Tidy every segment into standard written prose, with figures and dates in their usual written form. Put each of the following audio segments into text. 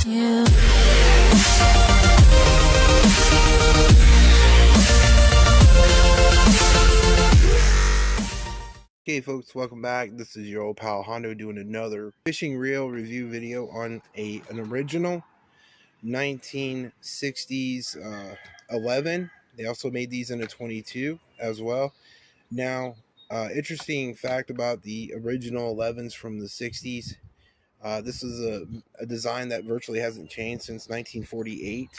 you. Okay folks, welcome back. This is your old pal Hondo doing another fishing reel review video on an original 1960s 11. They also made these in a 22 as well. Now, interesting fact about the original 11s from the 60s. This is a design that virtually hasn't changed since 1948,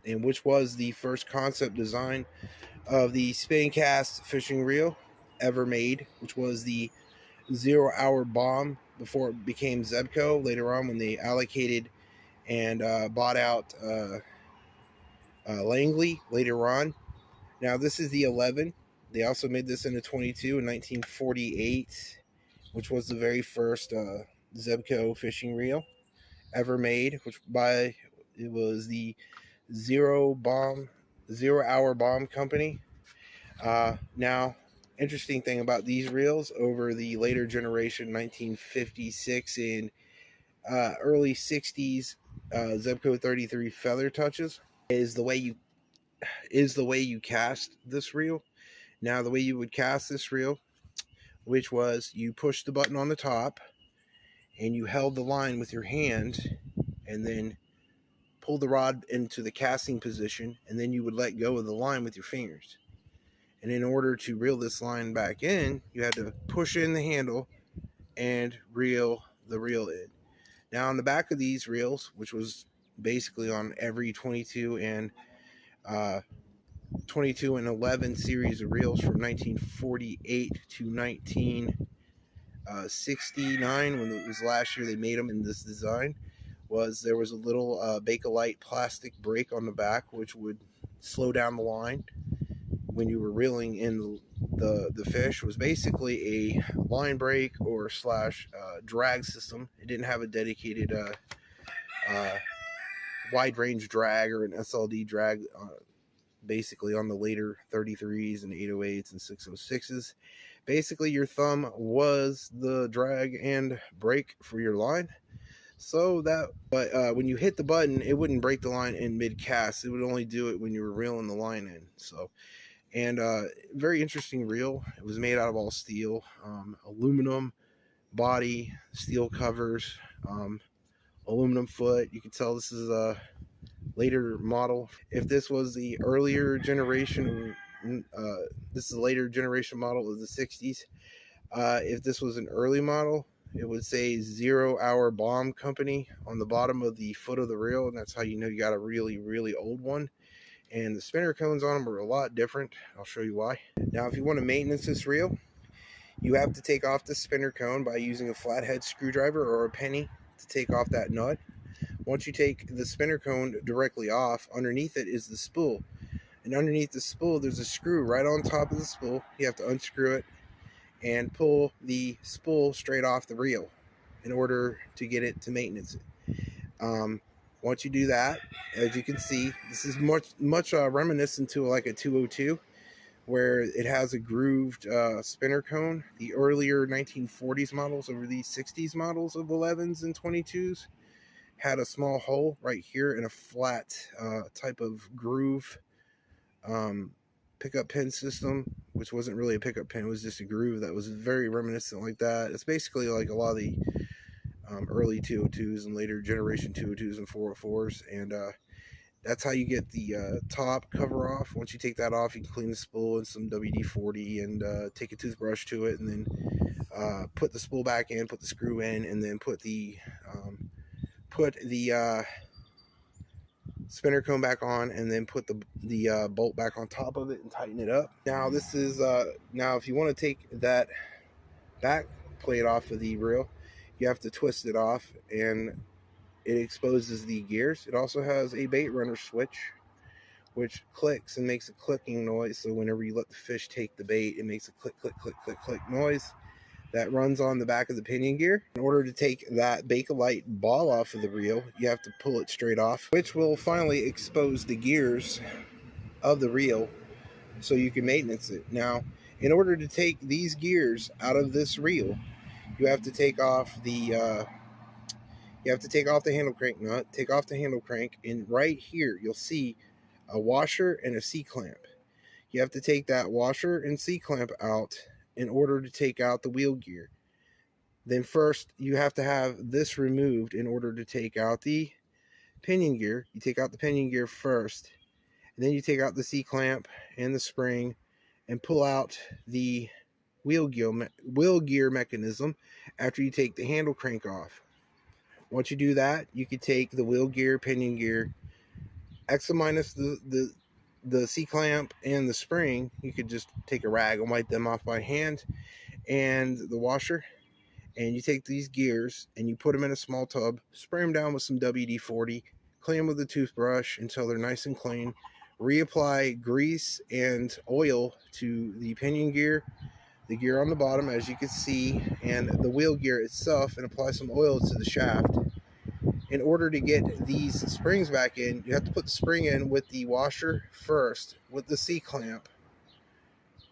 and which was the first concept design of the spincast fishing reel ever made, which was the 0 Hour Bomb before it became ZEBCO later on when they allocated and bought out Langley later on. Now this is the 11. They also made this in a 22 in 1948, which was the very first ZEBCO fishing reel ever made, it was the 0 Hour Bomb company. Now, interesting thing about these reels over the later generation 1956 and early 60s ZEBCO 33 feather touches is the way you cast this reel. Now the way you would cast this reel, which was you push the button on the top and you held the line with your hand and then pull the rod into the casting position, and then you would let go of the line with your fingers. And in order to reel this line back in, you had to push in the handle and reel the reel in. Now on the back of these reels, which was basically on every 22 and 11 series of reels from 1948 to 1969, when it was last year they made them in this design, there was a little Bakelite plastic brake on the back, which would slow down the line when you were reeling in the fish. It was basically a line brake or slash drag system. It didn't have a dedicated wide range drag or an SLD drag basically on the later 33s and 808s and 606s. Basically your thumb was the drag and brake for your line. So when you hit the button, it wouldn't break the line in mid cast. It would only do it when you were reeling the line in. So, and very interesting reel. It was made out of all steel, aluminum body, steel covers, aluminum foot. You can tell this is a later model. If this was the earlier generation, this is a later generation model of the 60s. If this was an early model, it would say 0 Hour Bomb Company on the bottom of the foot of the reel, and that's how you know you got a really, really old one. And the spinner cones on them are a lot different. I'll show you why. Now, if you want to maintenance this reel, you have to take off the spinner cone by using a flathead screwdriver or a penny to take off that nut. Once you take the spinner cone directly off, underneath it is the spool. And underneath the spool, there's a screw right on top of the spool. You have to unscrew it and pull the spool straight off the reel in order to get it to maintenance it. Once you do that, as you can see, this is much reminiscent to like a 202, where it has a grooved spinner cone. The earlier 1940s models over these 60s models of 11s and 22s had a small hole right here and a flat type of groove pickup pin system, which wasn't really a pickup pin. It was just a groove that was very reminiscent like that. It's basically like a lot of the early 202s and later generation 202s and 404s, and that's how you get the top cover off. Once you take that off, you can clean the spool and some WD-40 and take a toothbrush to it, and then put the spool back in, put the screw in, and then put the spinner cone back on, and then put the bolt back on top of it and tighten it up. Now this is now if you want to take that back plate off of the reel, you have to twist it off, and it exposes the gears. It also has a bait runner switch, which clicks and makes a clicking noise. So whenever you let the fish take the bait, it makes a click, click, click, click, click noise that runs on the back of the pinion gear. In order to take that Bakelite ball off of the reel, you have to pull it straight off, which will finally expose the gears of the reel so you can maintenance it. Now, in order to take these gears out of this reel, you have to take off the You have to take off the handle crank nut, take off the handle crank, and right here you'll see a washer and a C-clamp. You have to take that washer and C-clamp out in order to take out the wheel gear. Then first you have to have this removed in order to take out the pinion gear. You take out the pinion gear first, and then you take out the C-clamp and the spring and pull out the wheel gear mechanism after you take the handle crank off. Once you do that, you could take the wheel gear, pinion gear, X minus the C-clamp and the spring. You could just take a rag and wipe them off by hand, and the washer, and you take these gears and you put them in a small tub, spray them down with some WD-40, clean them with a toothbrush until they're nice and clean. Reapply grease and oil to the pinion gear, the gear on the bottom, as you can see, and the wheel gear itself, and apply some oil to the shaft. In order to get these springs back in, you have to put the spring in with the washer first, with the C-clamp.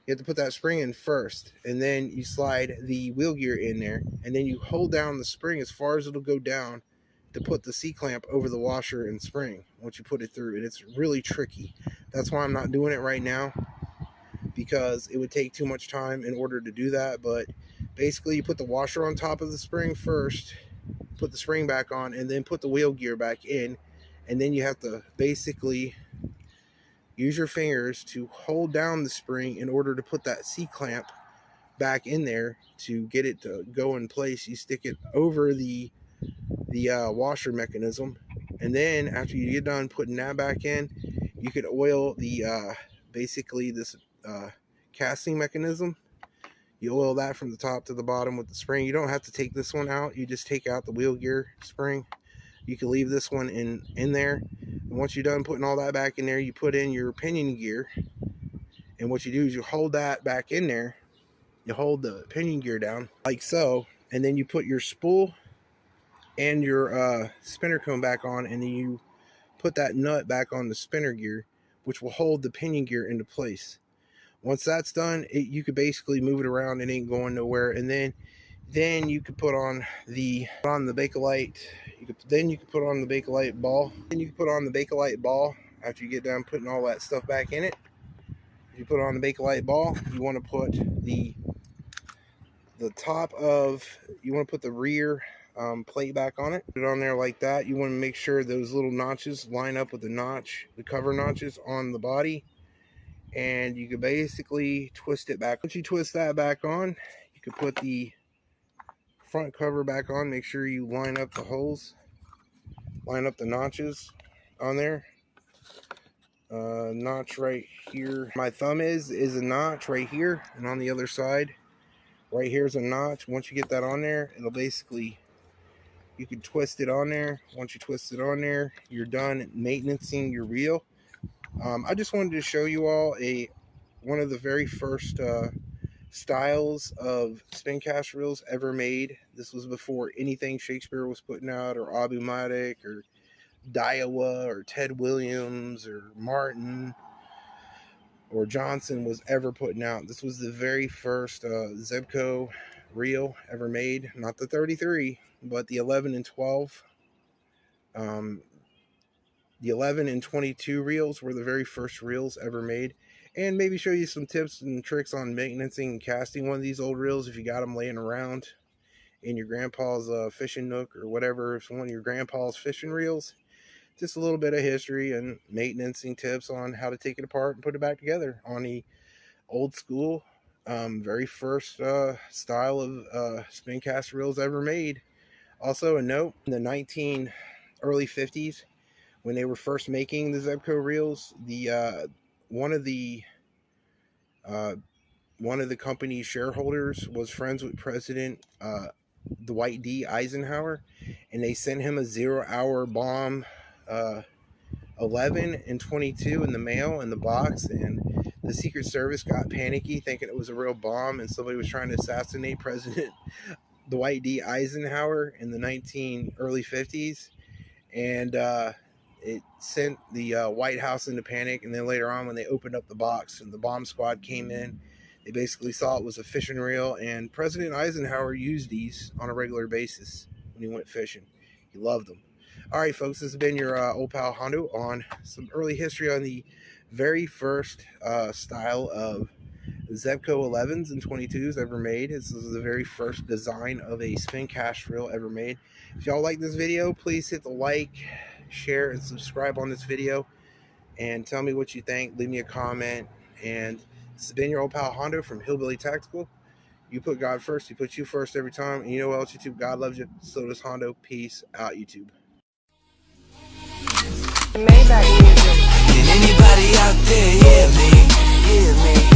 You have to put that spring in first, and then you slide the wheel gear in there, and then you hold down the spring as far as it'll go down to put the C-clamp over the washer and spring once you put it through. And it's really tricky. That's why I'm not doing it right now, because it would take too much time in order to do that. But basically, you put the washer on top of the spring first, put the spring back on, and then put the wheel gear back in, and then you have to basically use your fingers to hold down the spring in order to put that C-clamp back in there to get it to go in place. You stick it over the washer mechanism, and then after you get done putting that back in, you could oil the basically this casting mechanism. You oil that from the top to the bottom with the spring. You don't have to take this one out. You just take out the wheel gear spring. You can leave this one in there. And once you're done putting all that back in there, you put in your pinion gear. And what you do is you hold that back in there. You hold the pinion gear down like so. And then you put your spool and your spinner cone back on. And then you put that nut back on the spinner gear, which will hold the pinion gear into place. Once that's done, you could basically move it around. It ain't going nowhere. And then you could put on the Bakelite. Then you could put on the Bakelite ball. Then you can put on the Bakelite ball after you get done putting all that stuff back in it. You put on the Bakelite ball. You want to put the top of, you want to put the rear plate back on it. Put it on there like that. You want to make sure those little notches line up with the cover notches on the body. And you can basically twist it back. Once you twist that back on, you can put the front cover back on. Make sure you line up the holes, line up the notches on there. Notch right here. My thumb is a notch right here, and on the other side, right here is a notch. Once you get that on there, it'll basically, you can twist it on there. Once you twist it on there, you're done maintaining your reel. I just wanted to show you all one of the very first styles of spincast reels ever made. This was before anything Shakespeare was putting out, or Abu-Matic, or Daiwa, or Ted Williams, or Martin, or Johnson was ever putting out. This was the very first ZEBCO reel ever made. Not the 33, but the 11 and 12. The 11 and 22 reels were the very first reels ever made. And maybe show you some tips and tricks on maintenance and casting one of these old reels if you got them laying around in your grandpa's fishing nook or whatever. If one of your grandpa's fishing reels. Just a little bit of history and maintenance tips on how to take it apart and put it back together on the old school, very first style of spincast reels ever made. Also a note, in the early 50s, when they were first making the ZEBCO reels, one of the company's shareholders was friends with President Dwight D. Eisenhower, and they sent him a 0-hour bomb 11 and 22 in the mail in the box, and the Secret Service got panicky thinking it was a real bomb and somebody was trying to assassinate President Dwight D. Eisenhower in the early 50s, and it sent the White House into panic. And then later on, when they opened up the box and the bomb squad came in, they basically saw it was a fishing reel, and President Eisenhower used these on a regular basis when he went fishing. He loved them. All right, folks, this has been your old pal Hondo on some early history on the very first style of ZEBCO 11s and 22s ever made. This is the very first design of a spin cast reel ever made. If y'all like this video, please hit the like, share, and subscribe on this video. And tell me what you think. Leave me a comment. And this has been your old pal Hondo from Hillbilly Tactical. You put God first. He puts you first every time. And you know what else, YouTube? God loves you. So does Hondo. Peace out, YouTube. Can anybody out there hear me? Hear me?